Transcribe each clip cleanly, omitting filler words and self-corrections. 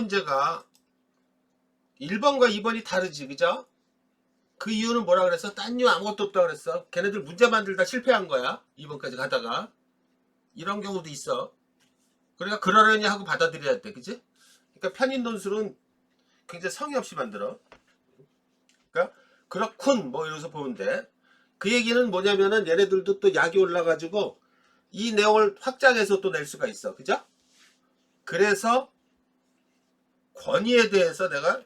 문제가 1번과 2번이 다르지, 그죠? 그 이유는 뭐라 그랬어? 딴 이유 아무것도 없다 그랬어. 걔네들 문제 만들다 실패한 거야. 2번까지 가다가. 이런 경우도 있어. 그러니까 그러려니 하고 받아들여야 돼, 그지? 그러니까 편인 논술은 굉장히 성의 없이 만들어. 그러니까 그렇군 뭐 이러면서 보면 돼. 그 얘기는 뭐냐면은 얘네들도 또 약이 올라가지고 이 내용을 확장해서 또 낼 수가 있어, 그죠? 그래서 권위에 대해서 내가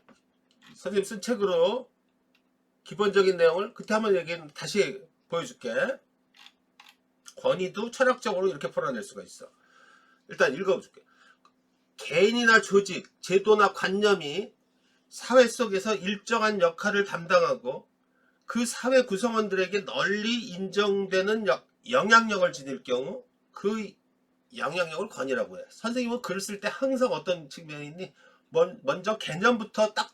선생님 쓴 책으로 기본적인 내용을 그때 한번 다시 보여줄게. 권위도 철학적으로 이렇게 풀어낼 수가 있어. 일단 읽어줄게. 개인이나 조직, 제도나 관념이 사회 속에서 일정한 역할을 담당하고 그 사회 구성원들에게 널리 인정되는 영향력을 지닐 경우 그 영향력을 권위라고 해. 선생님은 글을 쓸 때 항상 어떤 측면이 있니? 먼저 개념부터 딱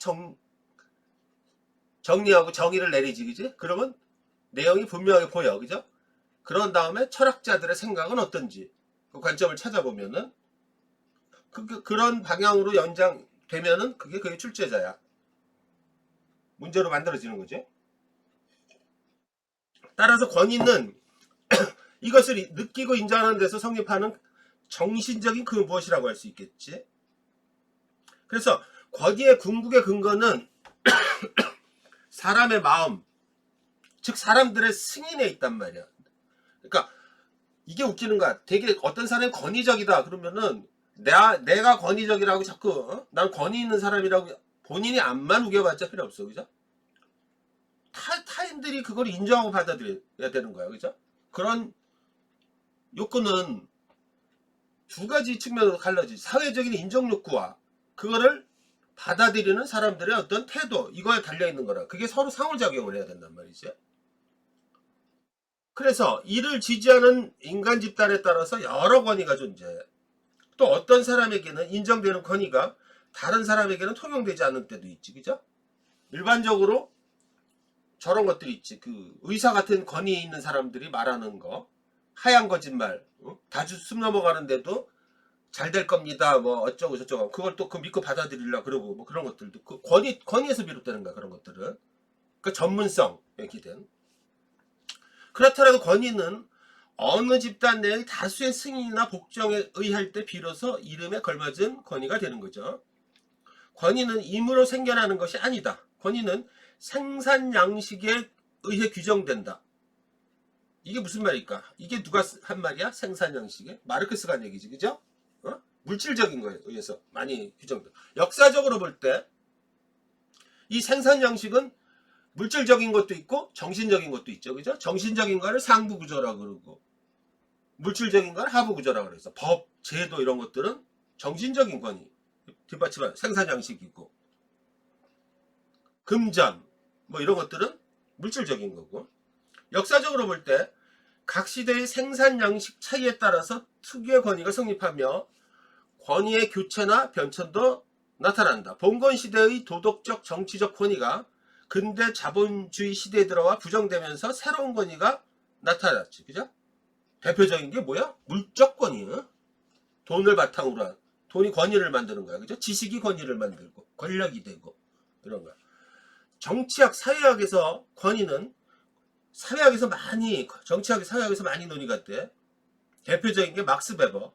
정리하고 정의를 내리지, 그지? 그러면 내용이 분명하게 보여, 그죠? 그런 다음에 철학자들의 생각은 어떤지 그 관점을 찾아보면은 그런 방향으로 연장되면은 그게 출제자야. 문제로 만들어지는 거지. 따라서 권위는 이것을 느끼고 인정하는 데서 성립하는 정신적인 그 무엇이라고 할 수 있겠지. 그래서 권위의 궁극의 근거는 사람의 마음, 즉 사람들의 승인에 있단 말이야. 그러니까 이게 웃기는 거야. 되게 어떤 사람이 권위적이다 그러면은 내가 권위적이라고 자꾸 난 권위 있는 사람이라고 본인이 앞만 우겨봤자 필요 없어, 그죠? 타인들이 그걸 인정하고 받아들여야 되는 거야, 그죠? 그런 욕구는 두 가지 측면으로 갈라지. 사회적인 인정 욕구와 그거를 받아들이는 사람들의 어떤 태도, 이거에 달려있는 거라. 그게 서로 상호작용을 해야 된단 말이지. 그래서 이를 지지하는 인간 집단에 따라서 여러 권위가 존재해. 또 어떤 사람에게는 인정되는 권위가 다른 사람에게는 통용되지 않는 때도 있지, 그죠? 일반적으로 저런 것들이 있지. 그 의사 같은 권위 있는 사람들이 말하는 거, 하얀 거짓말, 다주 숨 넘어가는데도 잘 될 겁니다. 뭐 어쩌고 저쩌고 그걸 또 믿고 받아들이려 그러고 뭐 그런 것들도 그 권위에서 비롯되는 거야, 그런 것들은. 그 전문성에 기댄. 그렇더라도 권위는 어느 집단 내의 다수의 승인이나 복종에 의할 때 비로소 이름에 걸맞은 권위가 되는 거죠. 권위는 임으로 생겨나는 것이 아니다. 권위는 생산 양식에 의해 규정된다. 이게 무슨 말일까? 이게 누가 한 말이야? 생산 양식에? 마르크스가 한 얘기지, 그죠? 물질적인 거에 의해서 많이 규정돼. 역사적으로 볼 때 이 생산 양식은 물질적인 것도 있고 정신적인 것도 있죠, 그죠? 정신적인 거를 상부 구조라고 그러고 물질적인 걸 하부 구조라고 그래서 법, 제도 이런 것들은 정신적인 권위 뒷받침한 생산 양식이고 금전 뭐 이런 것들은 물질적인 거고 역사적으로 볼 때 각 시대의 생산 양식 차이에 따라서 특유의 권위가 성립하며 권위의 교체나 변천도 나타난다. 봉건 시대의 도덕적 정치적 권위가 근대 자본주의 시대에 들어와 부정되면서 새로운 권위가 나타났지, 그죠? 대표적인 게 뭐야? 물적 권위. 돈을 바탕으로 한 돈이 권위를 만드는 거야, 그죠? 지식이 권위를 만들고 권력이 되고 이런 거야. 정치학, 사회학에서 권위는 사회학에서 많이 정치학이 사회학에서 많이 논의가 돼. 대표적인 게 막스 베버.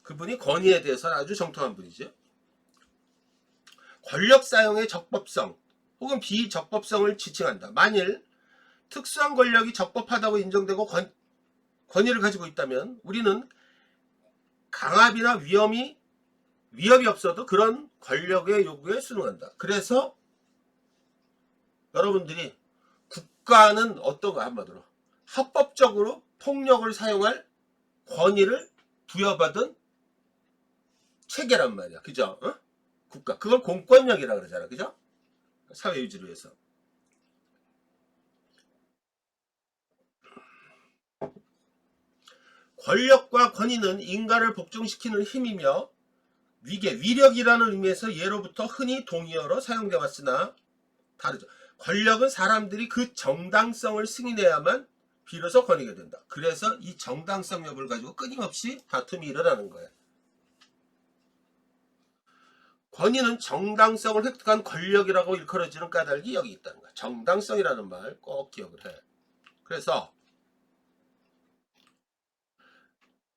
그분이 권위에 대해서는 아주 정통한 분이죠. 권력 사용의 적법성 혹은 비적법성을 지칭한다. 만일 특수한 권력이 적법하다고 인정되고 권위를 가지고 있다면 우리는 강압이나 위협이 없어도 그런 권력의 요구에 순응한다. 그래서 여러분들이 국가는 어떤 거 한마디로 합법적으로 폭력을 사용할 권위를 부여받은 체계란 말이야, 그죠? 국가 그걸 공권력이라 그러잖아, 그죠? 사회 유지를 위해서. 권력과 권위는 인간을 복종시키는 힘이며 위력이라는 의미에서 예로부터 흔히 동의어로 사용되어 왔으나 다르죠. 권력은 사람들이 그 정당성을 승인해야만 비로소 권위가 된다. 그래서 이 정당성 여부를 가지고 끊임없이 다툼이 일어나는 거예요. 권위는 정당성을 획득한 권력이라고 일컬어지는 까닭이 여기 있다는 거야. 정당성이라는 말 꼭 기억을 해. 그래서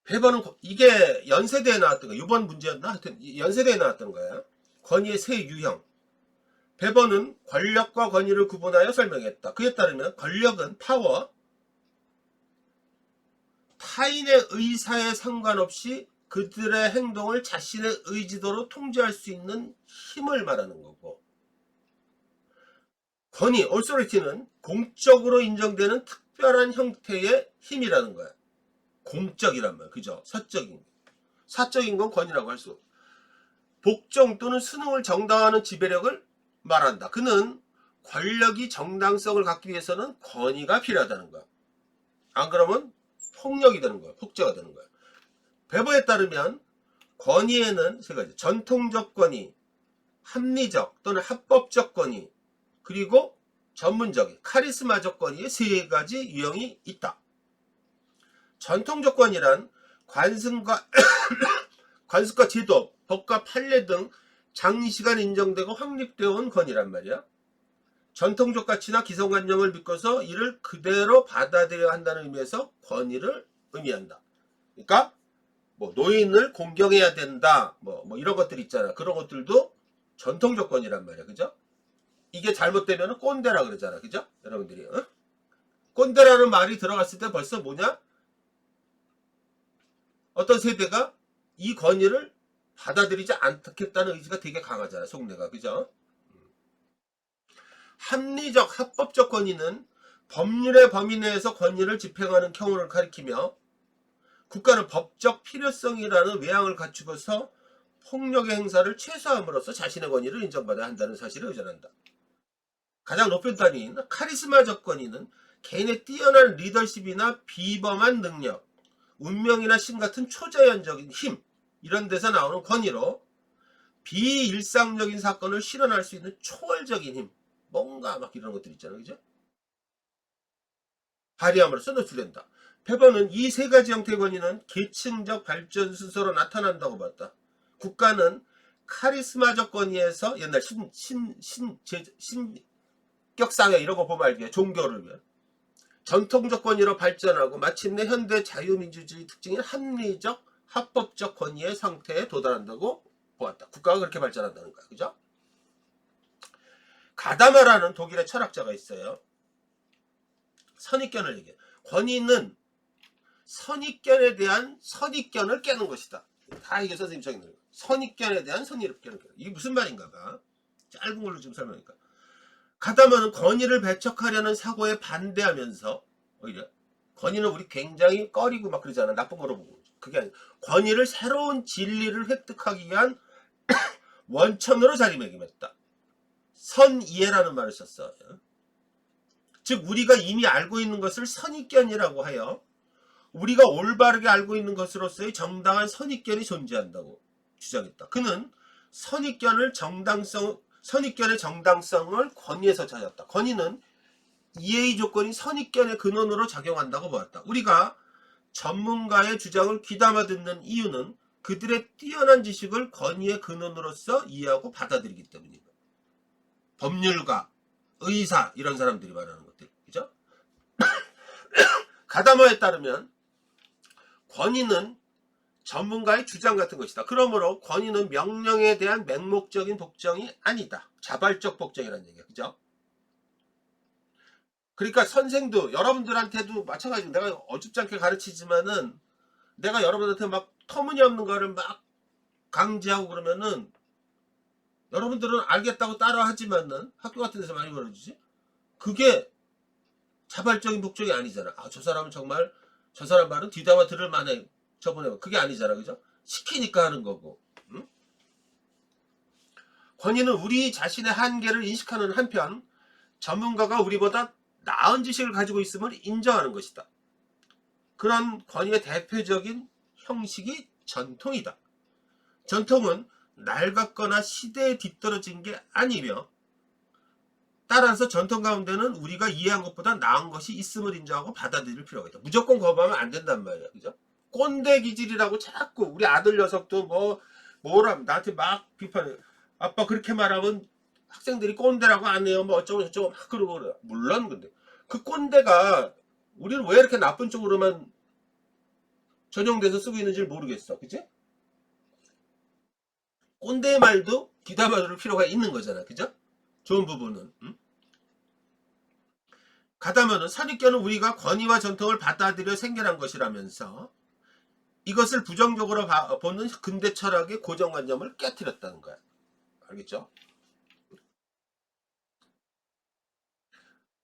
배번은 이게 연세대에 나왔던 거야. 이번 문제였나? 하여튼 연세대에 나왔던 거야. 권위의 세 유형. 배번은 권력과 권위를 구분하여 설명했다. 그에 따르면 권력은 파워, 타인의 의사에 상관없이 그들의 행동을 자신의 의지대로 통제할 수 있는 힘을 말하는 거고, 권위, authority는 공적으로 인정되는 특별한 형태의 힘이라는 거야. 공적이란 말, 그죠? 사적인 건 권위라고 할 수 없고, 복종 또는 순응을 정당화하는 지배력을 말한다. 그는 권력이 정당성을 갖기 위해서는 권위가 필요하다는 거야. 안 그러면 폭력이 되는 거야. 폭제가 되는 거야. 배버에 따르면 권위에는 세 가지: 전통적 권위, 합리적 또는 합법적 권위, 그리고 전문적인 카리스마적 권위의 세 가지 유형이 있다. 전통적 권위란 관습과 제도, 법과 판례 등 장시간 인정되고 확립되어 온 권위란 말이야. 전통적 가치나 기성관념을 믿고서 이를 그대로 받아들여야 한다는 의미에서 권위를 의미한다. 그러니까 뭐 노인을 공경해야 된다, 뭐 이런 것들 있잖아. 그런 것들도 전통적 권위란 말이야. 그죠? 이게 잘못되면 꼰대라 그러잖아. 그죠? 여러분들이 꼰대라는 말이 들어갔을 때 벌써 뭐냐? 어떤 세대가 이 권위를 받아들이지 않겠다는 의지가 되게 강하잖아. 속내가. 그죠? 합리적, 합법적 권위는 법률의 범위 내에서 권위를 집행하는 경우를 가리키며, 국가는 법적 필요성이라는 외양을 갖추고서 폭력의 행사를 최소함으로써 자신의 권위를 인정받아야 한다는 사실을 의존한다. 가장 높은 단위인 카리스마적 권위는 개인의 뛰어난 리더십이나 비범한 능력, 운명이나 신 같은 초자연적인 힘, 이런 데서 나오는 권위로 비일상적인 사건을 실현할 수 있는 초월적인 힘, 뭔가 막 이런 것들 있잖아요. 그죠? 발휘함으로써 노출된다. 배번은 이 세 가지 형태의 권위는 계층적 발전 순서로 나타난다고 봤다. 국가는 카리스마적 권위에서 옛날 신격사회 이런 거 보면 알게, 종교를 위한 전통적 권위로 발전하고 마침내 현대 자유민주주의 특징인 합리적, 합법적 권위의 상태에 도달한다고 보았다. 국가가 그렇게 발전한다는 거야. 그죠? 가다마라는 독일의 철학자가 있어요. 선입견을 얘기해. 권위는 선입견에 대한 선입견을 깨는 것이다. 다 이게 선생님 적인 거예요. 선입견에 대한 선입견을 깨는 거예요. 이게 무슨 말인가가 짧은 걸로 좀 설명하니까, 가다마는 권위를 배척하려는 사고에 반대하면서, 오히려 권위는 우리 굉장히 꺼리고 막 그러잖아. 나쁜 거로 보고. 그게 아니라 권위를 새로운 진리를 획득하기 위한 원천으로 자리매김했다. 선이해라는 말을 썼어요. 즉 우리가 이미 알고 있는 것을 선입견이라고 하여 우리가 올바르게 알고 있는 것으로서의 정당한 선입견이 존재한다고 주장했다. 그는 선입견의 정당성을 권위에서 찾았다. 권위는 이해의 조건이 선입견의 근원으로 작용한다고 보았다. 우리가 전문가의 주장을 귀담아 듣는 이유는 그들의 뛰어난 지식을 권위의 근원으로서 이해하고 받아들이기 때문입니다. 법률가, 의사 이런 사람들이 말하는 것들, 그죠? 가다마에 따르면 권위는 전문가의 주장 같은 것이다. 그러므로 권위는 명령에 대한 맹목적인 복종이 아니다. 자발적 복종이라는 얘기야. 그죠? 그러니까 선생도 여러분들한테도 마찬가지로 내가 어줍지 않게 가르치지만은 내가 여러분한테 막 터무니없는 거를 막 강제하고 그러면은 여러분들은 알겠다고 따라 하지만은 학교 같은 데서 많이 벌어지지? 그게 자발적인 복종이 아니잖아. 아, 저 사람은 정말 저 사람 말은 뒤담아 들을 만해. 저번에 그게 아니잖아. 그죠? 시키니까 하는 거고. 응? 권위는 우리 자신의 한계를 인식하는 한편 전문가가 우리보다 나은 지식을 가지고 있음을 인정하는 것이다. 그런 권위의 대표적인 형식이 전통이다. 전통은 낡았거나 시대에 뒤떨어진 게 아니며 따라서 전통 가운데는 우리가 이해한 것보다 나은 것이 있음을 인정하고 받아들일 필요가 있다. 무조건 거부하면 안 된단 말이야. 그죠? 꼰대 기질이라고 자꾸 우리 아들 녀석도 뭐라 나한테 막 비판해. 아빠 그렇게 말하면 학생들이 꼰대라고 안 해요. 뭐 어쩌고 저쩌고 막 그러고 그래요. 물론 근데 그 꼰대가 우리는 왜 이렇게 나쁜 쪽으로만 전용돼서 쓰고 있는지 모르겠어. 그치? 꼰대의 말도 귀담아 들을 필요가 있는 거잖아. 그죠? 좋은 부분은. 응? 가다면은 선입견은 우리가 권위와 전통을 받아들여 생겨난 것이라면서 이것을 부정적으로 보는 근대 철학의 고정관념을 깨뜨렸다는 거야. 알겠죠?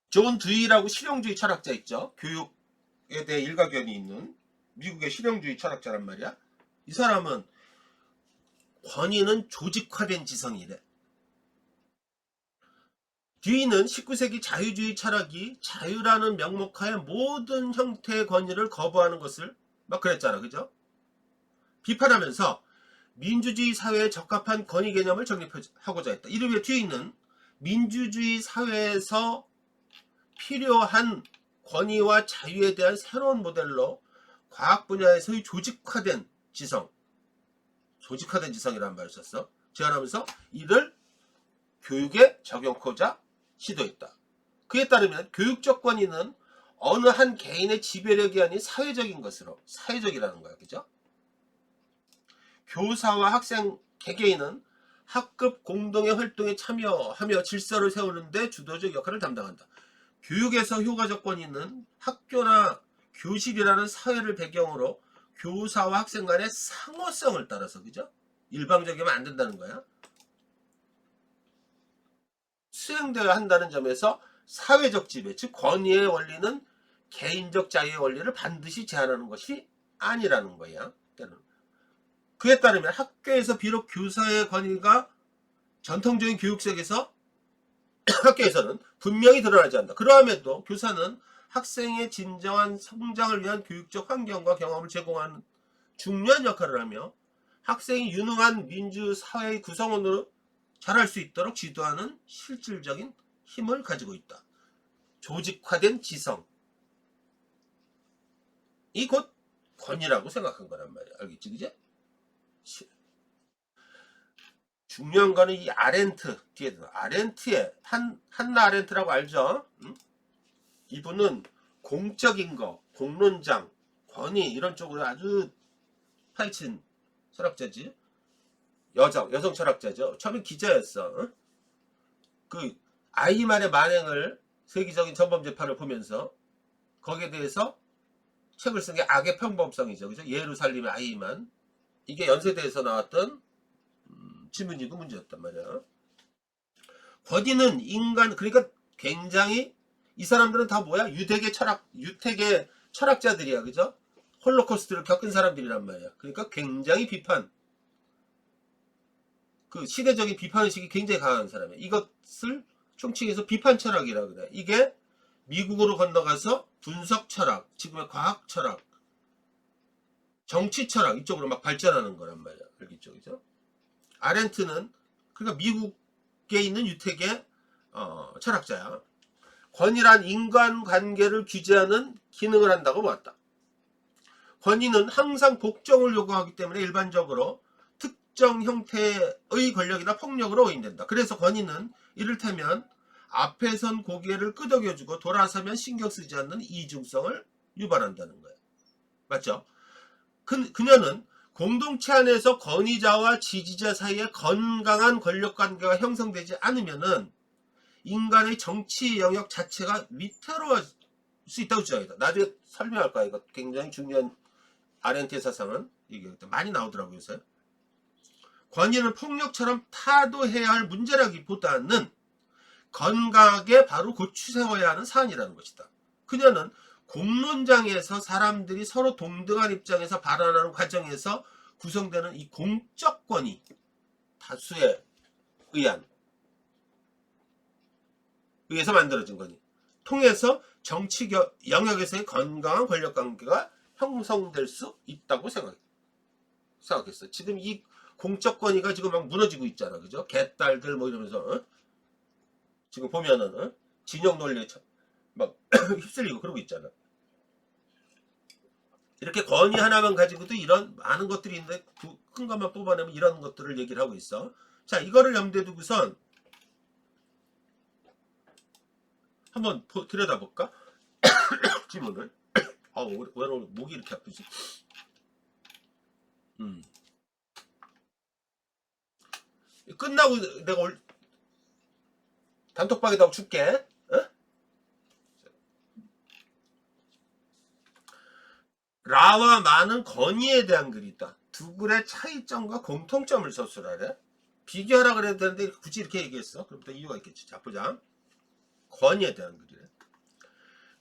존 드위라고 실용주의 철학자 있죠? 교육에 대해 일가견이 있는 미국의 실용주의 철학자란 말이야. 이 사람은 권위는 조직화된 지성이래. 뒤는 19세기 자유주의 철학이 자유라는 명목하에 모든 형태의 권위를 거부하는 것을 막 그랬잖아. 그죠? 비판하면서 민주주의 사회에 적합한 권위 개념을 정립하고자 했다. 이를 위해 뒤는 민주주의 사회에서 필요한 권위와 자유에 대한 새로운 모델로 과학 분야에서의 조직화된 지성, 조직화된 지성이라는 말을 썼어. 제안하면서 이를 교육에 적용하고자 시도했다. 그에 따르면 교육적 권위는 어느 한 개인의 지배력이 아닌 사회적인 것으로, 사회적이라는 거야. 그죠? 교사와 학생 개개인은 학급 공동의 활동에 참여하며 질서를 세우는 데 주도적 역할을 담당한다. 교육에서 효과적 권위는 학교나 교실이라는 사회를 배경으로 교사와 학생 간의 상호성을 따라서, 그죠? 일방적이면 안 된다는 거야. 수행되어야 한다는 점에서 사회적 지배, 즉 권위의 원리는 개인적 자유의 원리를 반드시 제한하는 것이 아니라는 거야. 그에 따르면 학교에서 비록 교사의 권위가 전통적인 교육색에서 학교에서는 분명히 드러나지 않는다. 그러함에도 교사는 학생의 진정한 성장을 위한 교육적 환경과 경험을 제공하는 중요한 역할을 하며 학생이 유능한 민주사회의 구성원으로 자랄 수 있도록 지도하는 실질적인 힘을 가지고 있다. 조직화된 지성이 곧 권위라고 생각한 거란 말이야. 알겠지? 그죠? 중요한 거는 이 아렌트 뒤에 아렌트의 한나 아렌트라고 알죠? 응? 이분은 공적인 거, 공론장, 권위 이런 쪽으로 아주 파헤친 철학자지. 여성 철학자죠. 처음에 기자였어. 응? 그 아이만의 만행을 세계적인 전범 재판을 보면서 거기에 대해서 책을 쓴 게 악의 평범성이죠. 그죠? 예루살렘의 아이만. 이게 연세대에서 나왔던 지문이고 문제였단 말이야. 권위는 인간, 그러니까 굉장히 이 사람들은 다 뭐야? 유택의 철학자들이야. 그죠? 홀로코스트를 겪은 사람들이란 말이야. 그러니까 굉장히 그 시대적인 비판의식이 굉장히 강한 사람이야. 이것을 총칭해서 비판 철학이라 그래. 이게 미국으로 건너가서 분석 철학, 지금의 과학 철학, 정치 철학 이쪽으로 막 발전하는 거란 말이야. 알겠죠? 그죠? 아렌트는 그러니까 미국에 있는 유택의 철학자야. 권위란 인간관계를 규제하는 기능을 한다고 보았다. 권위는 항상 복종을 요구하기 때문에 일반적으로 특정 형태의 권력이나 폭력으로 오인된다. 그래서 권위는 이를테면 앞에 선 고개를 끄덕여주고 돌아서면 신경 쓰지 않는 이중성을 유발한다는 거예요. 맞죠? 그녀는 공동체 안에서 권위자와 지지자 사이에 건강한 권력관계가 형성되지 않으면은 인간의 정치 영역 자체가 위태로울 수 있다고 주장했다. 나중에 설명할 거야. 이거 굉장히 중요한 아렌트의 사상은 이게 많이 나오더라고요. 요새. 권위는 폭력처럼 타도해야 할 문제라기보다는 건강하게 바로 고추 세워야 하는 사안이라는 것이다. 그녀는 공론장에서 사람들이 서로 동등한 입장에서 발언하는 과정에서 구성되는 이 공적 권위, 다수에 의해서 만들어진 거니 통해서 정치 영역에서의 건강한 권력관계가 형성될 수 있다고 생각했어. 지금 이 공적 권위가 지금 막 무너지고 있잖아. 그죠? 개딸들 뭐 이러면서 지금 보면은 진영 논리에 막 휩쓸리고 그러고 있잖아. 이렇게 권위 하나만 가지고도 이런 많은 것들이 있는데 큰 것만 뽑아내면 이런 것들을 얘기를 하고 있어. 자, 이거를 염두에 두고선 한번 들여다볼까? 지문을. 왜 오늘 목이 이렇게 아프지? 끝나고 내가 단톡방에다가 줄게. 어? 라와 마는 건의에 대한 글이 있다. 두 글의 차이점과 공통점을 서술하래. 비교하라 그래야 되는데 굳이 이렇게 얘기했어. 그럼 또 이유가 있겠지. 자, 보자. 건의에 대한 글이래.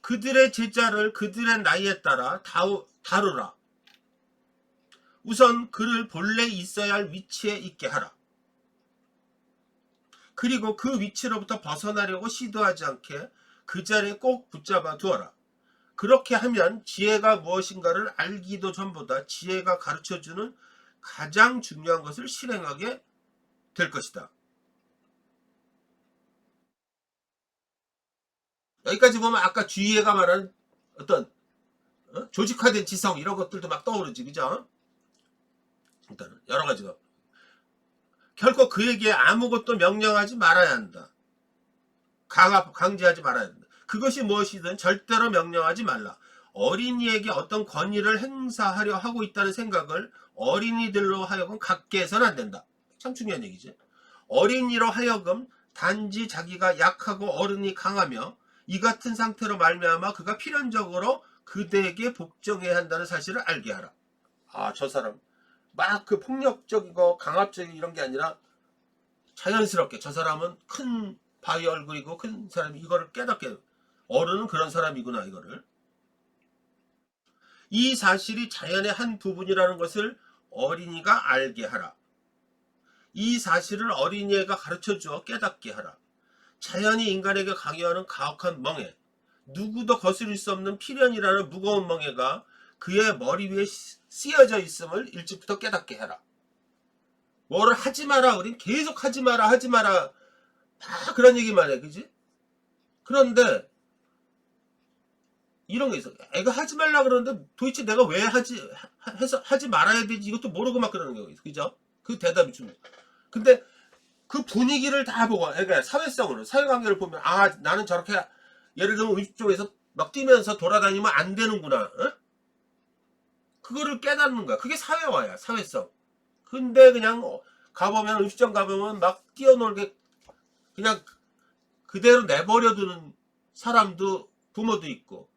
그들의 제자를 그들의 나이에 따라 다루라. 우선 그를 본래 있어야 할 위치에 있게 하라. 그리고 그 위치로부터 벗어나려고 시도하지 않게 그 자리에 꼭 붙잡아 두어라. 그렇게 하면 지혜가 무엇인가를 알기도 전보다 지혜가 가르쳐주는 가장 중요한 것을 실행하게 될 것이다. 여기까지 보면 아까 주의혜가 말하는 어떤 조직화된 지성 이런 것들도 막 떠오르지, 그죠? 일단은 여러 가지가. 결코 그에게 아무것도 명령하지 말아야 한다. 강제하지 말아야 한다. 그것이 무엇이든 절대로 명령하지 말라. 어린이에게 어떤 권위를 행사하려 하고 있다는 생각을 어린이들로 하여금 갖게 해서는 안 된다. 참 중요한 얘기지. 어린이로 하여금 단지 자기가 약하고 어른이 강하며 이 같은 상태로 말미암아 그가 필연적으로 그대에게 복종해야 한다는 사실을 알게 하라. 아, 저 사람 막 그 폭력적이고 강압적인 이런 게 아니라 자연스럽게 저 사람은 큰 바위 얼굴이고 큰 사람이 이거를 깨닫게, 어른은 그런 사람이구나, 이거를. 이 사실이 자연의 한 부분이라는 것을 어린이가 알게 하라. 이 사실을 어린이가 가르쳐주어 깨닫게 하라. 자연이 인간에게 강요하는 가혹한 멍해, 누구도 거스릴 수 없는 필연이라는 무거운 멍해가 그의 머리 위에 쓰여져 있음을 일찍부터 깨닫게 해라. 뭐를 하지 마라, 우린 계속 하지 마라 다 그런 얘기만 해, 그지? 그런데 이런 게 있어. 애가 하지 말라 그러는데 도대체 내가 왜 하지 말아야 되지, 이것도 모르고 막 그러는 경우가 있어, 그죠? 그 대답이 중요해. 근데 그 분위기를 다 보고 애가 사회성으로 사회관계를 보면, 아, 나는 저렇게 예를 들면 음식점에서 막 뛰면서 돌아다니면 안 되는구나, 어? 그거를 깨닫는 거야. 그게 사회화야, 사회성. 근데 그냥 가보면, 음식점 가보면 막 뛰어놀게 그냥 그대로 내버려두는 사람도, 부모도 있고,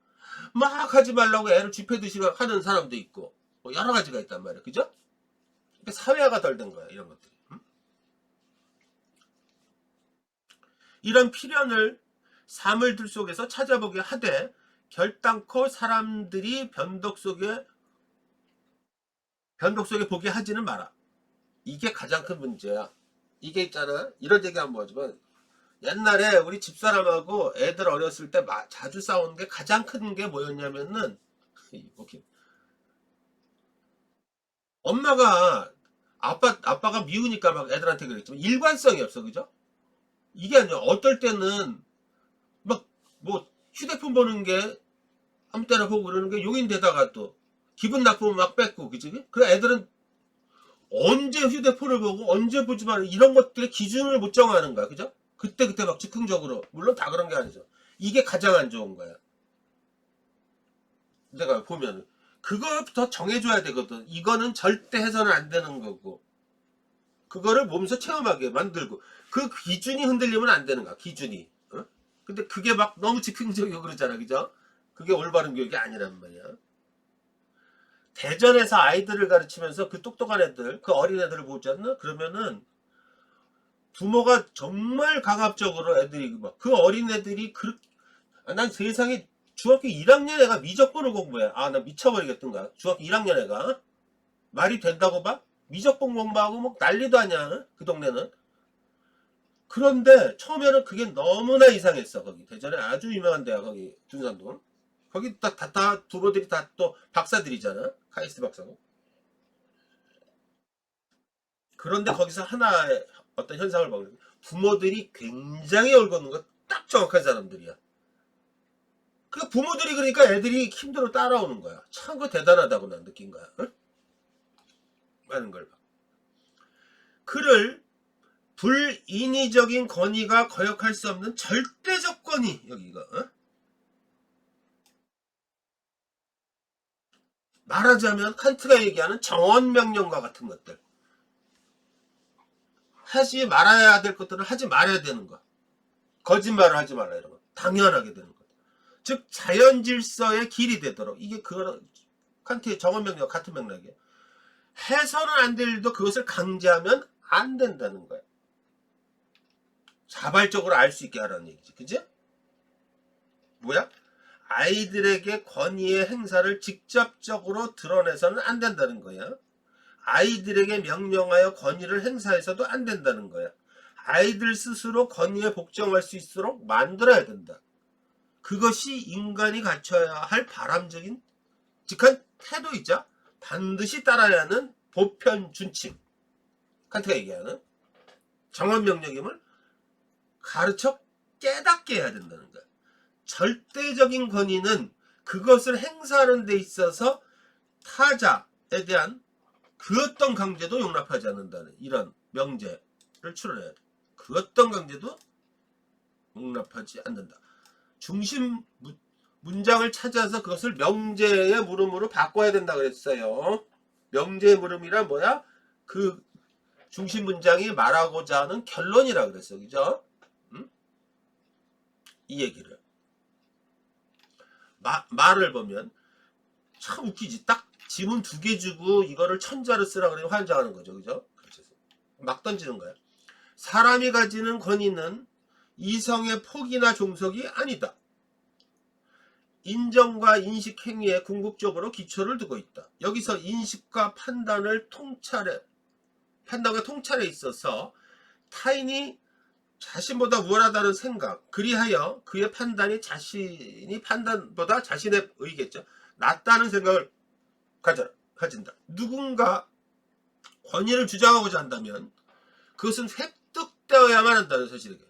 막 하지 말라고 애를 쥐패듯이 하는 사람도 있고, 뭐 여러 가지가 있단 말이야, 그죠? 그러니까 사회화가 덜 된 거야, 이런 것들이. 이런 필연을 사물들 속에서 찾아보게 하되 결단코 사람들이 변덕 속에 보게 하지는 마라. 이게 가장 큰 문제야. 이게 있잖아, 이런 얘기 한번 하지만, 옛날에 우리 집사람하고 애들 어렸을 때 자주 싸우는 게, 가장 큰 게 뭐였냐면은, 엄마가 아빠가 미우니까 막 애들한테 그랬지만 일관성이 없어, 그죠? 이게 아니야. 어떨 때는 막 뭐 휴대폰 보는 게 아무 때나 보고 그러는 게 용인되다가 또 기분 나쁘면 막 뺏고, 그치? 그래, 애들은 언제 휴대폰을 보고 언제 보지 마, 이런 것들의 기준을 못 정하는 거야, 그죠? 그때 막 즉흥적으로, 물론 다 그런 게 아니죠. 이게 가장 안 좋은 거야. 내가 보면 그거부터 정해줘야 되거든. 이거는 절대 해서는 안 되는 거고, 그거를 몸소 체험하게 만들고, 그 기준이 흔들리면 안 되는 거야, 기준이. 어? 근데 그게 막 너무 즉흥적이고 그러잖아, 그죠? 그게 올바른 교육이 아니란 말이야. 대전에서 아이들을 가르치면서 그 똑똑한 애들, 그 어린 애들을 보지 않나? 그러면은 부모가 정말 강압적으로 애들이 그 어린 애들이 난 세상에 중학교 1학년 애가 미적분을 공부해. 아, 나 미쳐버리겠던가. 중학교 1학년 애가 말이 된다고 봐? 미적분 공부하고 뭐 난리도 아니야, 그 동네는. 그런데 처음에는 그게 너무나 이상했어. 거기 대전에 아주 유명한 데야, 거기 둔산동. 거기 다 부모들이 다 또 박사들이잖아, 카이스트 박사고. 그런데 거기서 하나의 어떤 현상을 보면, 부모들이 굉장히 옳거는 거 딱 정확한 사람들이야. 그 부모들이 그러니까 애들이 힘들어 따라오는 거야. 참 그 대단하다고 난 느낀 거야. 응? 많은 걸 봐. 그를 불인위적인 권위가 거역할 수 없는 절대적 권위. 여기 이거. 말하자면 칸트가 얘기하는 정언명령과 같은 것들. 하지 말아야 될 것들은 하지 말아야 되는 거. 거짓말을 하지 말라 이런 거. 당연하게 되는 것. 즉 자연 질서의 길이 되도록. 이게 칸트의 정언명령 같은 맥락이에요. 해서는 안 될 일도 그것을 강제하면 안 된다는 거예요. 자발적으로 알 수 있게 하라는 얘기지. 그지? 뭐야? 아이들에게 권위의 행사를 직접적으로 드러내서는 안 된다는 거야. 아이들에게 명령하여 권위를 행사해서도 안 된다는 거야. 아이들 스스로 권위에 복종할 수 있도록 만들어야 된다. 그것이 인간이 갖춰야 할 바람직한 태도이자 반드시 따라야 하는 보편 준칙. 칸트가 얘기하는 정언명령임을 가르쳐 깨닫게 해야 된다는 거야. 절대적인 권위는 그것을 행사하는 데 있어서 타자에 대한 그 어떤 강제도 용납하지 않는다는 이런 명제를 추론해야 돼. 그 어떤 강제도 용납하지 않는다. 중심 문장을 찾아서 그것을 명제의 물음으로 바꿔야 된다 그랬어요. 명제의 물음이란 뭐야? 그 중심 문장이 말하고자 하는 결론이라 그랬어. 그죠? 이 얘기를. 말을 보면 참 웃기지. 딱 지문 2개 주고 이거를 천자로 쓰라 그러면 환장하는 거죠. 그죠? 막 던지는 거야. 사람이 가지는 권위는 이성의 폭이나 종속이 아니다. 인정과 인식 행위에 궁극적으로 기초를 두고 있다. 여기서 인식과 판단과 통찰에 있어서 타인이 자신보다 우월하다는 생각, 그리하여 그의 판단이 자신이 판단보다 자신의 의겠죠. 낫다는 생각을 가진다. 누군가 권위를 주장하고자 한다면 그것은 획득되어야만 한다는 사실이에요.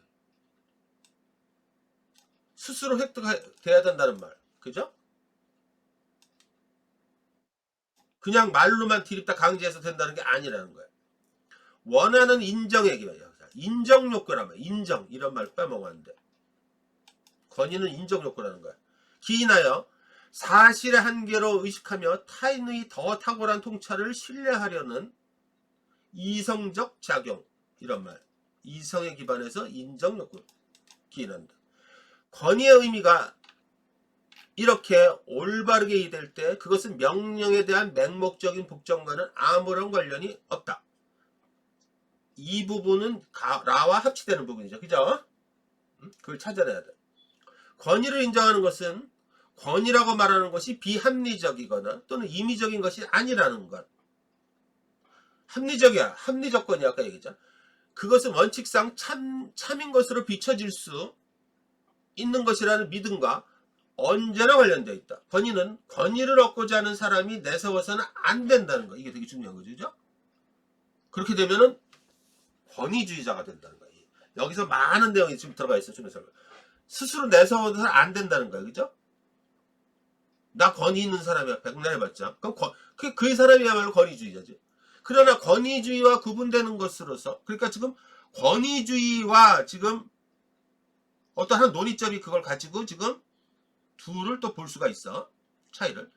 스스로 획득돼야 된다는 말. 그죠? 그냥 말로만 디립다 강제해서 된다는 게 아니라는 거예요. 원하는 인정의 기회. 인정 욕구란 말. 인정. 이런 말 빼먹었는데. 권위는 인정 욕구라는 거야. 기인하여 사실의 한계로 의식하며 타인의 더 탁월한 통찰을 신뢰하려는 이성적 작용. 이런 말. 이성에 기반해서 인정 욕구. 기인한다. 권위의 의미가 이렇게 올바르게 이해될 때 그것은 명령에 대한 맹목적인 복종과는 아무런 관련이 없다. 이 부분은 라와 합치되는 부분이죠. 그죠? 그걸 찾아내야 돼. 권위를 인정하는 것은 권위라고 말하는 것이 비합리적이거나 또는 임의적인 것이 아니라는 것. 합리적이야. 합리적 권위 아까 얘기했잖아. 그것은 원칙상 참인 것으로 비춰질 수 있는 것이라는 믿음과 언제나 관련되어 있다. 권위는 권위를 얻고자 하는 사람이 내세워서는 안 된다는 거. 이게 되게 중요한 거죠. 그죠? 그렇게 되면은 권위주의자가 된다는 거예요. 여기서 많은 내용이 지금 들어가 있어요. 스스로 내세워서는 안 된다는 거예요. 그죠? 나 권위 있는 사람이야. 백날 해봤자. 그럼 그 사람이야말로 권위주의자지. 그러나 권위주의와 구분되는 것으로서, 그러니까 지금 권위주의와 지금 어떠한 논의점이 그걸 가지고 지금 둘을 또 볼 수가 있어. 차이를.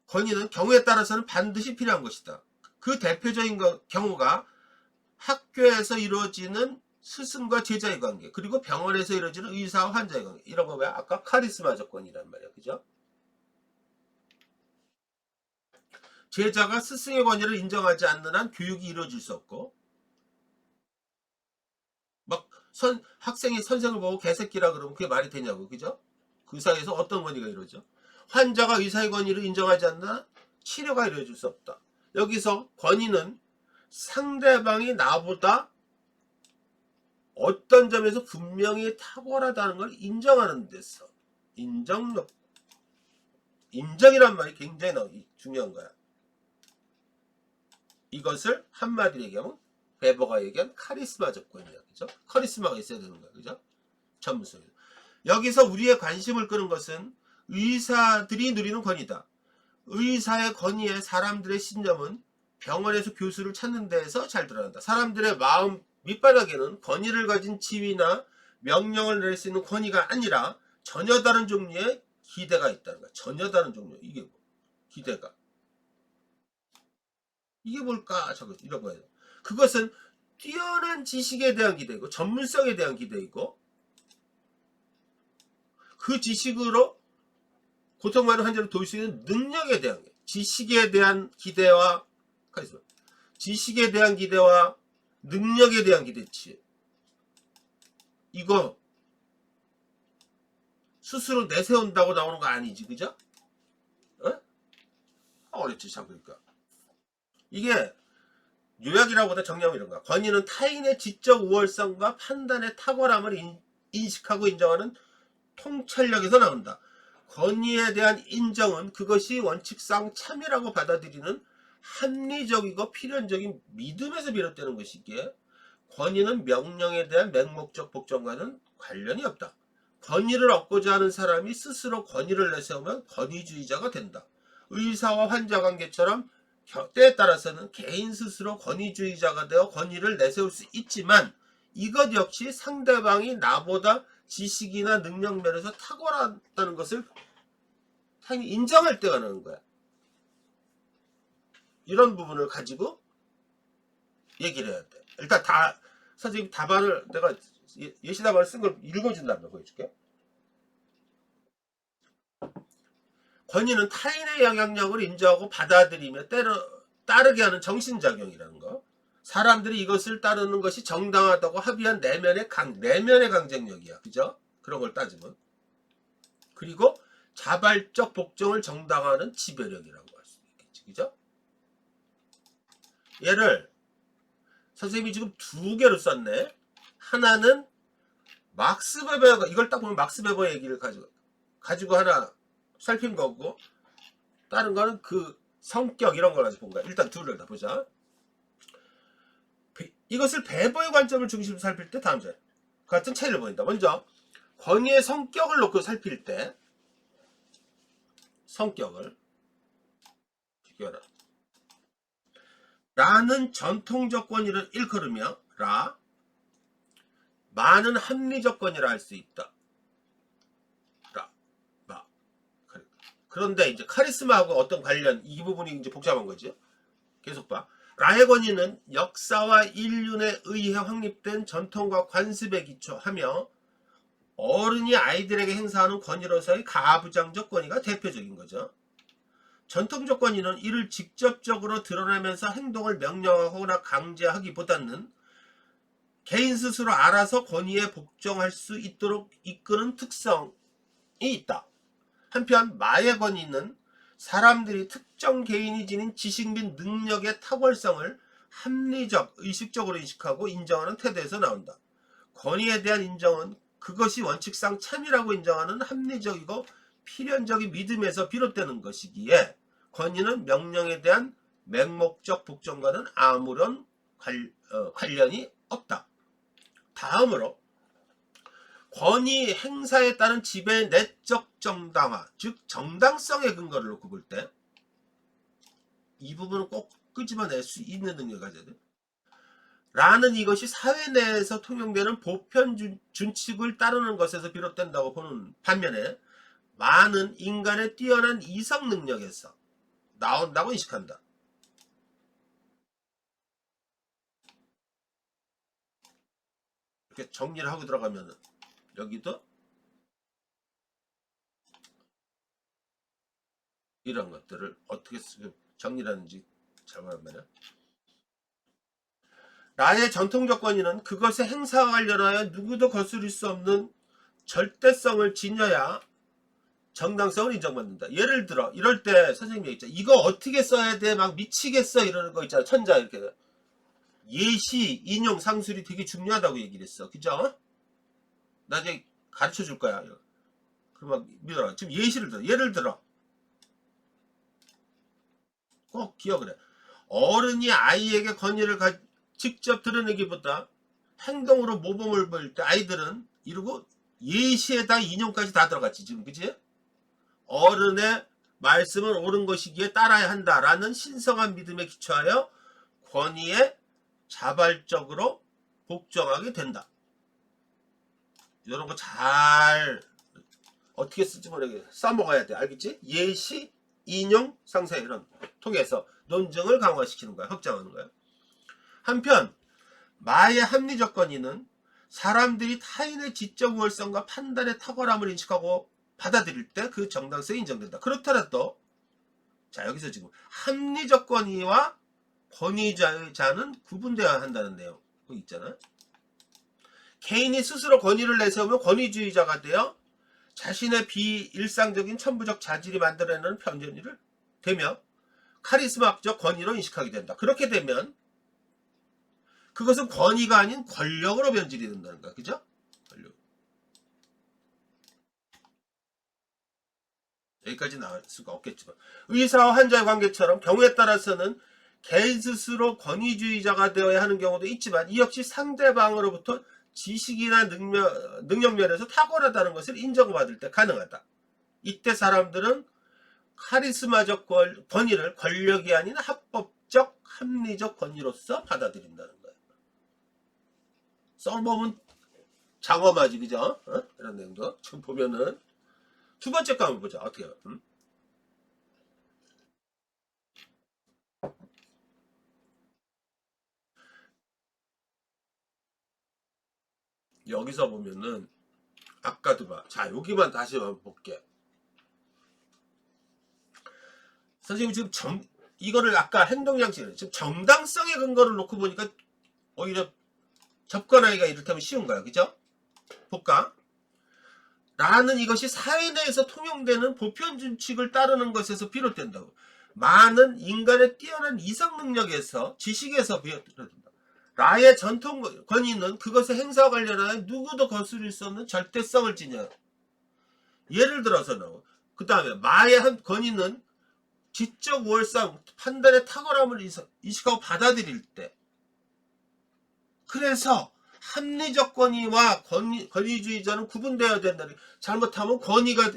권위는 경우에 따라서는 반드시 필요한 것이다. 그 대표적인 경우가 학교에서 이루어지는 스승과 제자의 관계, 그리고 병원에서 이루어지는 의사와 환자의 관계. 이런 거 왜 아까 카리스마 조건이란 말이야. 그죠? 제자가 스승의 권위를 인정하지 않는 한 교육이 이루어질 수 없고, 막 학생이 선생을 보고 개새끼라 그러면 그게 말이 되냐고. 그죠? 그 사이에서 어떤 권위가 이루어져? 환자가 의사의 권위를 인정하지 않나 치료가 이루어질 수 없다. 여기서 권위는 상대방이 나보다 어떤 점에서 분명히 탁월하다는 걸 인정하는 데서 인정이란 말이 굉장히 중요한 거야. 이것을 한마디로 얘기하면 베버가 얘기한 카리스마 조건이야. 그죠? 카리스마가 있어야 되는 거야. 그죠? 전문성이. 여기서 우리의 관심을 끄는 것은 의사들이 누리는 권위다. 의사의 권위에 사람들의 신념은 병원에서 교수를 찾는 데에서 잘 드러난다. 사람들의 마음 밑바닥에는 권위를 가진 지위나 명령을 내릴 수 있는 권위가 아니라 전혀 다른 종류의 기대가 있다는 거야. 전혀 다른 종류. 이게 뭐? 기대가. 이게 뭘까? 저거 이런 거예요. 그것은 뛰어난 지식에 대한 기대이고 전문성에 대한 기대이고 그 지식으로 고통받는 환자를 도울 수 있는 능력에 대한 지식에 대한 기대와 지식에 대한 기대와 능력에 대한 기대치. 이거 스스로 내세운다고 나오는 거 아니지, 그죠? 어? 어렵지 참. 그러니까 이게 요약이라고보다 정리하면 이런 거야. 권위는 타인의 지적 우월성과 판단의 탁월함을 인식하고 인정하는 통찰력에서 나온다. 권위에 대한 인정은 그것이 원칙상 참이라고 받아들이는 합리적이고 필연적인 믿음에서 비롯되는 것이기에 권위는 명령에 대한 맹목적 복종과는 관련이 없다. 권위를 얻고자 하는 사람이 스스로 권위를 내세우면 권위주의자가 된다. 의사와 환자 관계처럼 때에 따라서는 개인 스스로 권위주의자가 되어 권위를 내세울 수 있지만 이것 역시 상대방이 나보다 지식이나 능력 면에서 탁월하다는 것을 당연히 인정할 때가 나는 거야. 이런 부분을 가지고 얘기를 해야 돼. 일단 선생님 답안을 내가 예시 답안을 쓴 걸 읽어준다면 보여줄게. 권위는 타인의 영향력을 인정하고 받아들이며 따르게 하는 정신작용이라는 거. 사람들이 이것을 따르는 것이 정당하다고 합의한 내면의 강쟁력이야. 그죠? 그런 걸 따지면. 그리고 자발적 복종을 정당화하는 지배력이라고 할 수 있겠지. 그죠? 얘를 선생님이 지금 두 개로 썼네. 하나는 막스 베버가 이걸 딱 보면 막스 베버 얘기를 가지고 하나 살핀 거고 다른 거는 그 성격 이런 걸 가지고 본 거야. 일단 둘을 다 보자. 이것을 베버의 관점을 중심으로 살필 때 다음 절 같은 차이를 보인다. 먼저 권위의 성격을 놓고 살필 때 성격을 비교하라. 라는 전통적 권위를 일컬으며 많은 합리적 권위라 할 수 있다. 그런데 이제 카리스마하고 어떤 관련 이 부분이 이제 복잡한 거죠. 계속 봐. 라의 권위는 역사와 인륜에 의해 확립된 전통과 관습에 기초하며 어른이 아이들에게 행사하는 권위로서의 가부장적 권위가 대표적인 거죠. 전통적 권위는 이를 직접적으로 드러내면서 행동을 명령하거나 강제하기보다는 개인 스스로 알아서 권위에 복종할 수 있도록 이끄는 특성이 있다. 한편 마의 권위는 사람들이 특정 개인이 지닌 지식 및 능력의 탁월성을 합리적, 의식적으로 인식하고 인정하는 태도에서 나온다. 권위에 대한 인정은 그것이 원칙상 참이라고 인정하는 합리적이고 필연적인 믿음에서 비롯되는 것이기에 권위는 명령에 대한 맹목적 복종과는 아무런 관련이 없다. 다음으로 권위 행사에 따른 지배의 내적 정당화, 즉 정당성의 근거를 놓고 볼 때 이 부분은 꼭 끄집어낼 수 있는 능력을 가져야 돼. 라는 이것이 사회 내에서 통용되는 보편 준칙을 따르는 것에서 비롯된다고 보는 반면에 많은 인간의 뛰어난 이성 능력에서 나온다고 인식한다. 이렇게 정리를 하고 들어가면 여기도 이런 것들을 어떻게 정리를 하는지 잘 보란 말이야. 라의 전통적 권위는 그것의 행사와 관련하여 누구도 거스릴 수 없는 절대성을 지녀야 정당성을 인정받는다. 예를 들어 이럴 때 선생님이 있잖아. 이거 어떻게 써야 돼? 막 미치겠어 이러는 거 있잖아. 천자 이렇게. 예시, 인용, 상술이 되게 중요하다고 얘기를 했어. 그죠? 나중에 가르쳐 줄 거야. 그러면 믿어라. 지금 예시를 들어. 예를 들어. 꼭 기억을 해. 어른이 아이에게 권위를 직접 드러내기보다 행동으로 모범을 보일 때 아이들은 이러고 예시에다 인용까지 다 들어갔지. 지금 그치? 어른의 말씀은 옳은 것이기에 따라야 한다라는 신성한 믿음에 기초하여 권위에 자발적으로 복종하게 된다. 이런 거 잘 어떻게 쓸지 모르게 써먹어야 돼. 알겠지? 예시, 인용, 상세 이런 통해서 논증을 강화시키는 거야. 확장하는 거야. 한편 마의 합리적 권위는 사람들이 타인의 지적 우월성과 판단의 탁월함을 인식하고 받아들일 때 그 정당성이 인정된다. 그렇더라도 자 여기서 지금 합리적 권위와 권위자는 구분되어야 한다는 내용 있잖아. 개인이 스스로 권위를 내세우면 권위주의자가 되어 자신의 비일상적인 천부적 자질이 만들어내는 편견을 되며 카리스마적 권위로 인식하게 된다. 그렇게 되면 그것은 권위가 아닌 권력으로 변질이 된다는 거야. 그죠? 권력. 여기까지 나올 수가 없겠지만 의사와 환자의 관계처럼 경우에 따라서는 개인 스스로 권위주의자가 되어야 하는 경우도 있지만 이 역시 상대방으로부터 지식이나 능력 면에서 탁월하다는 것을 인정받을 때 가능하다. 이때 사람들은 카리스마적 권위를 권력이 아닌 합법적 합리적 권위로서 받아들인다는 거예요. 써보면 장엄하지 그죠? 이런 내용도 지금 보면은 두 번째 거 한번 보자. 어떻게 해요? 여기서 보면은 아까도 봐. 자 여기만 다시 한번 볼게. 선생님 지금 이거를 아까 행동양식 지금 정당성의 근거를 놓고 보니까 오히려 접근하기가 이를테면 쉬운 거야. 그죠? 볼까? 라는 이것이 사회 내에서 통용되는 보편 준칙을 따르는 것에서 비롯된다고. 많은 인간의 뛰어난 이성 능력에서 지식에서 비롯된다. 라의 전통 권위는 그것의 행사와 관련하여 누구도 거스릴 수 없는 절대성을 지녀. 예를 들어서는 그 다음에 마의 한 권위는 지적 우월성, 판단의 탁월함을 인식하고 받아들일 때. 그래서 합리적 권위와 권위주의자는 구분되어야 된다. 잘못하면 권위가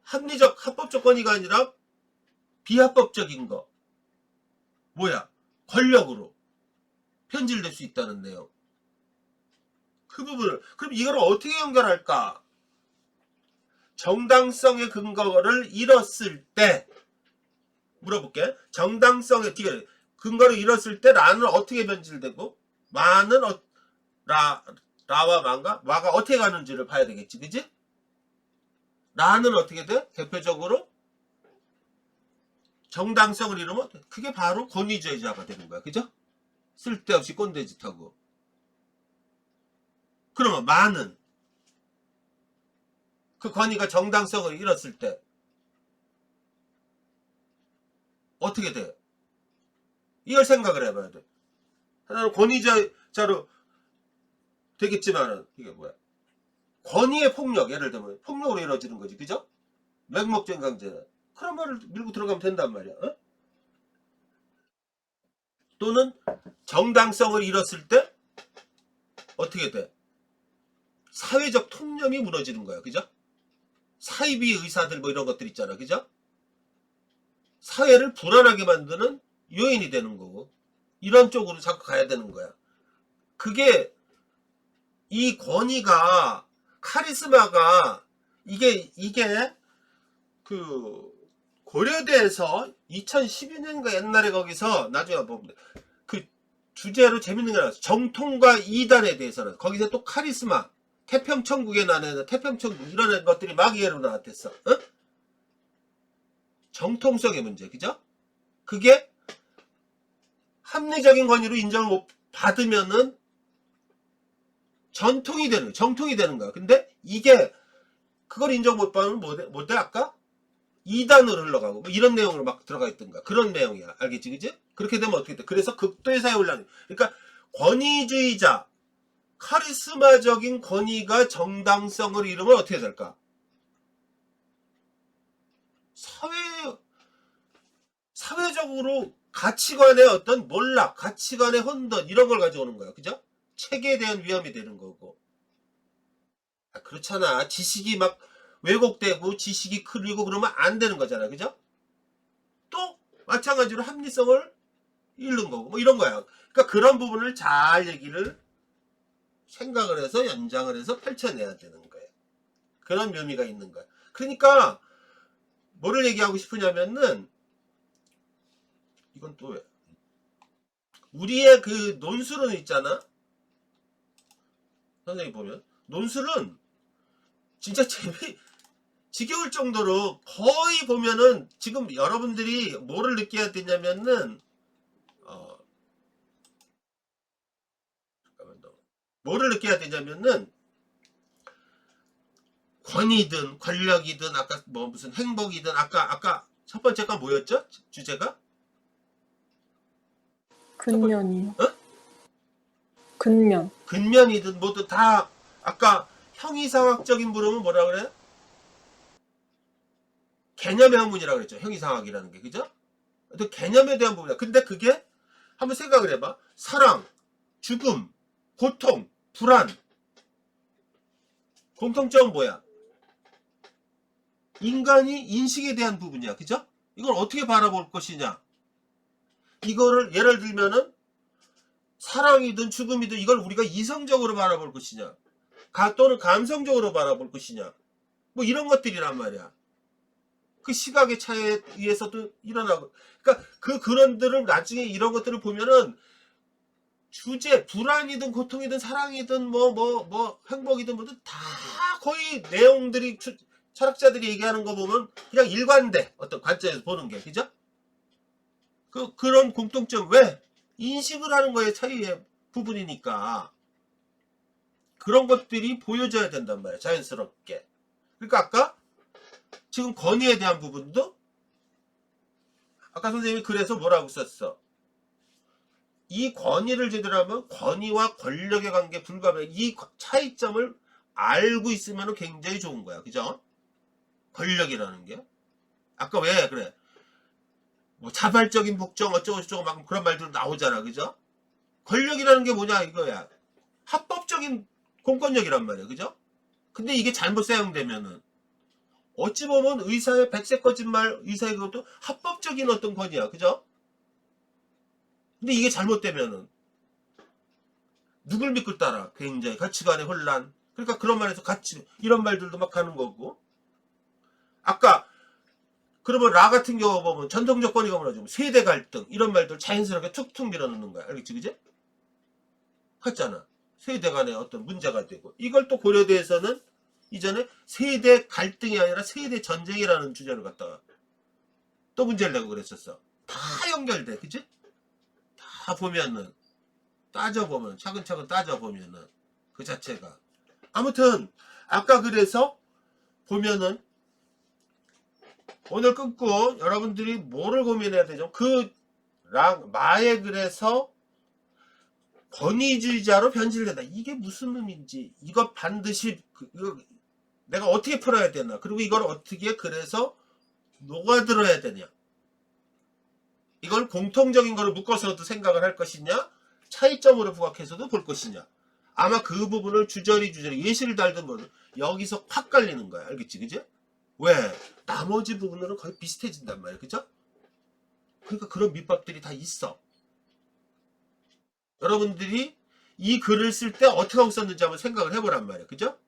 합법적 권위가 아니라 비합법적인 거. 뭐야? 권력으로 편질될 수 있다는 내용. 그 부분을 그럼 이걸 어떻게 연결할까? 정당성의 근거를 잃었을 때 물어볼게. 정당성의 근거를 잃었을 때 라는 어떻게 변질되고 마는 라와 마가 어떻게 가는지를 봐야 되겠지. 그지? 라는 어떻게 돼? 대표적으로 정당성을 잃으면 그게 바로 권위주의자가 되는 거야. 그죠? 쓸데없이 꼰대짓하고. 그러면 마는 그 권위가 정당성을 잃었을 때 어떻게 돼? 이걸 생각을 해봐야 돼. 하나는 권위자로 되겠지만은 이게 뭐야? 권위의 폭력, 예를 들면 폭력으로 이루어지는 거지. 그죠? 맹목적인 강제. 그런 말을 밀고 들어가면 된단 말이야. 또는 정당성을 잃었을 때 어떻게 돼? 사회적 통념이 무너지는 거야. 그죠? 사이비 의사들 뭐 이런 것들 있잖아. 그죠? 사회를 불안하게 만드는 요인이 되는 거고 이런 쪽으로 자꾸 가야 되는 거야. 그게 이 권위가 카리스마가 이게 그 고려대에서 2012년인가 옛날에 거기서 나중에 보면 그 주제로 재밌는 게 나왔어. 정통과 이단에 대해서는 거기서 또 카리스마 태평천국에 나는 태평천국 이런 것들이 막 예로 나왔댔어. 정통성의 문제. 그죠? 그게 합리적인 권위로 인정을 못 받으면은 정통이 되는 거야. 근데 이게 그걸 인정 못 받으면 뭐돼? 아까 2단으로 흘러가고 뭐 이런 내용으로 막 들어가 있던 거야. 그런 내용이야. 알겠지? 그지? 그렇게 되면 어떻게 돼? 그래서 극도의 사회 혼란. 그러니까 권위주의자 카리스마적인 권위가 정당성을 잃으면 어떻게 될까? 사회적으로 가치관의 어떤 몰락, 가치관의 혼돈 이런 걸 가져오는 거야. 그죠? 체계에 대한 위험이 되는 거고. 그렇잖아. 지식이 막 왜곡되고 지식이 크리고 그러면 안 되는 거잖아. 그죠? 또 마찬가지로 합리성을 잃는 거고 뭐 이런 거야. 그러니까 그런 부분을 잘 얘기를 생각을 해서 연장을 해서 펼쳐내야 되는 거예요. 그런 묘미가 있는 거예요. 그러니까 뭐를 얘기하고 싶으냐면은 이건 또 왜? 우리의 그 논술은 있잖아. 선생님 보면 논술은 진짜 지겨울 정도로 거의 보면은 지금 여러분들이 뭐를 느껴야 되냐면은 뭐를 느껴야 되냐면은 권위든 권력이든 아까 뭐 무슨 행복이든 아까 첫 번째가 뭐였죠? 주제가? 첫 번째 근면이요. 어? 근면. 근면이든 뭐든 다 아까 형이상학적인 물음은 뭐라 그래? 개념의 학문이라고 그랬죠. 형이상학이라는 게 그죠? 또 개념에 대한 부분이야. 근데 그게 한번 생각을 해봐. 사랑, 죽음, 고통, 불안. 공통점은 뭐야? 인간이 인식에 대한 부분이야. 그죠? 이걸 어떻게 바라볼 것이냐? 이거를 예를 들면은 사랑이든 죽음이든 이걸 우리가 이성적으로 바라볼 것이냐? 또는 감성적으로 바라볼 것이냐? 뭐 이런 것들이란 말이야. 그 시각의 차이에 의해서도 일어나고. 그러니까 그런들을 나중에 이런 것들을 보면은 주제, 불안이든 고통이든 사랑이든 뭐 행복이든 뭐든 다 거의 내용들이 철학자들이 얘기하는 거 보면 그냥 일관돼. 어떤 관점에서 보는 게. 그죠? 그런 공통점. 왜? 인식을 하는 거에 차이의 부분이니까. 그런 것들이 보여져야 된단 말이야. 자연스럽게. 그러니까 아까 지금 권위에 대한 부분도 아까 선생님이 그래서 뭐라고 썼어? 이 권위를 제대로 하면 권위와 권력의 관계 불가능. 이 차이점을 알고 있으면 굉장히 좋은 거야. 그죠? 권력이라는 게. 아까 왜 그래? 뭐 자발적인 복종 어쩌고저쩌고 막 그런 말들 나오잖아. 그죠? 권력이라는 게 뭐냐 이거야. 합법적인 공권력이란 말이야. 그죠? 근데 이게 잘못 사용되면은 어찌 보면 의사의 백색 거짓말 의사의 그것도 합법적인 어떤 권위야. 그죠? 근데 이게 잘못되면은 누굴 믿고 따라 굉장히 가치관의 혼란. 그러니까 그런 말에서 같이 이런 말들도 막 하는 거고. 아까 그러면 라 같은 경우 보면 전통적 권위가 무너지고 세대 갈등 이런 말들 자연스럽게 툭툭 밀어넣는 거야. 알겠지 그지? 했잖아. 세대 간의 어떤 문제가 되고 이걸 또 고려대에서는 이전에 세대 갈등이 아니라 세대 전쟁이라는 주제를 갖다가 또 문제를 내고 그랬었어. 다 연결돼. 그지? 다 보면은 따져보면 차근차근 따져보면은 그 자체가 아무튼 아까 그래서 보면은 오늘 끊고 여러분들이 뭐를 고민해야 되죠? 마의 글에서 권위주의자로 변질된다. 이게 무슨 의미인지 이거 반드시 이거 내가 어떻게 풀어야 되나 그리고 이걸 어떻게 그래서 녹아들어야 되냐 이걸 공통적인 거를 묶어서도 생각을 할 것이냐 차이점으로 부각해서도 볼 것이냐 아마 그 부분을 주저리 예시를 달든 뭐 여기서 확 갈리는 거야. 알겠지 그지? 왜? 나머지 부분으로 거의 비슷해진단 말이야. 그죠? 그러니까 그런 밑밥들이 다 있어. 여러분들이 이 글을 쓸 때 어떻게 하고 썼는지 한번 생각을 해보란 말이야. 그죠?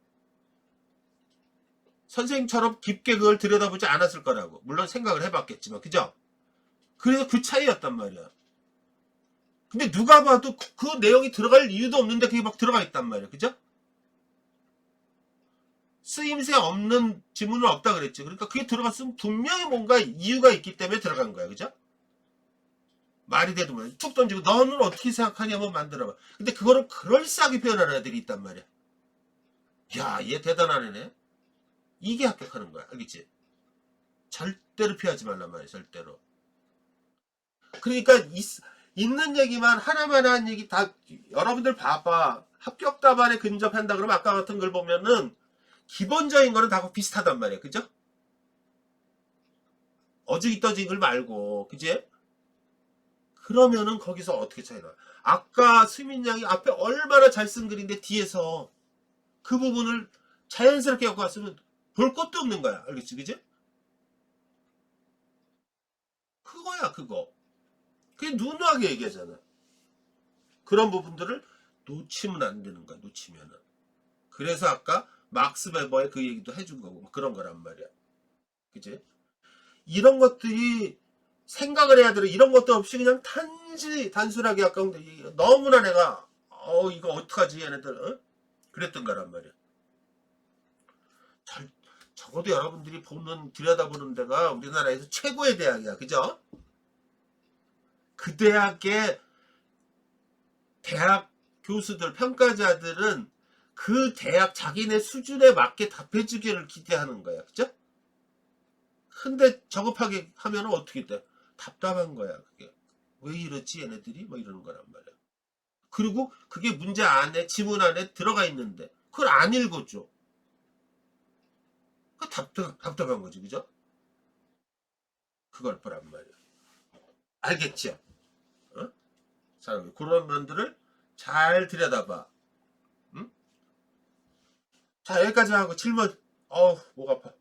선생님처럼 깊게 그걸 들여다보지 않았을 거라고. 물론 생각을 해봤겠지만. 그죠? 그래서 그 차이였단 말이야. 근데 누가 봐도 그 내용이 들어갈 이유도 없는데 그게 막 들어가 있단 말이야. 그죠? 쓰임새 없는 지문은 없다 그랬지. 그러니까 그게 들어갔으면 분명히 뭔가 이유가 있기 때문에 들어간 거야. 그죠? 말이 돼도 말이야. 툭 던지고 너는 어떻게 생각하냐 한번 만들어봐. 근데 그거를 그럴싸하게 표현하는 애들이 있단 말이야. 야, 얘 대단한 애네. 이게 합격하는 거야. 알겠지? 절대로 피하지 말란 말이야. 절대로. 그러니까 있는 얘기만 하나만 한 얘기 다 여러분들 봐봐. 합격 답안에 근접한다 그러면 아까 같은 걸 보면은 기본적인 거는 다 비슷하단 말이야. 그죠? 어죽이떠진 걸 말고 그지? 그러면은 거기서 어떻게 차이나? 아까 수민 양이 앞에 얼마나 잘 쓴 글인데 뒤에서 그 부분을 자연스럽게 갖고 왔으면 볼 것도 없는 거야. 알겠지? 그지? 그거야 그거. 그게 누누하게 얘기하잖아. 그런 부분들을 놓치면 안 되는 거야. 놓치면은. 그래서 아까 막스 베버의 그 얘기도 해준 거고 막 그런 거란 말이야. 그치? 이런 것들이 생각을 해야 되는 이런 것도 없이 그냥 단순하게 아까 너무나 내가 이거 어떡하지 얘네들 그랬던 거란 말이야. 적어도 여러분들이 들여다보는 데가 우리나라에서 최고의 대학이야. 그죠? 그 대학의 대학 교수들, 평가자들은 그 대학 자기네 수준에 맞게 답해주기를 기대하는 거야. 그죠? 근데 저급하게 하면 어떻게 돼? 답답한 거야. 그게. 왜 이러지 얘네들이? 뭐 이러는 거란 말이야. 그리고 그게 문제 안에 지문 안에 들어가 있는데 그걸 안 읽어줘. 그 답답한 거지. 그죠? 그걸 보란 말이야. 알겠죠? 어? 자, 그런 면들을 잘 들여다봐. 응? 자, 여기까지 하고 질문. 목 아파.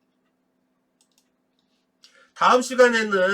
다음 시간에는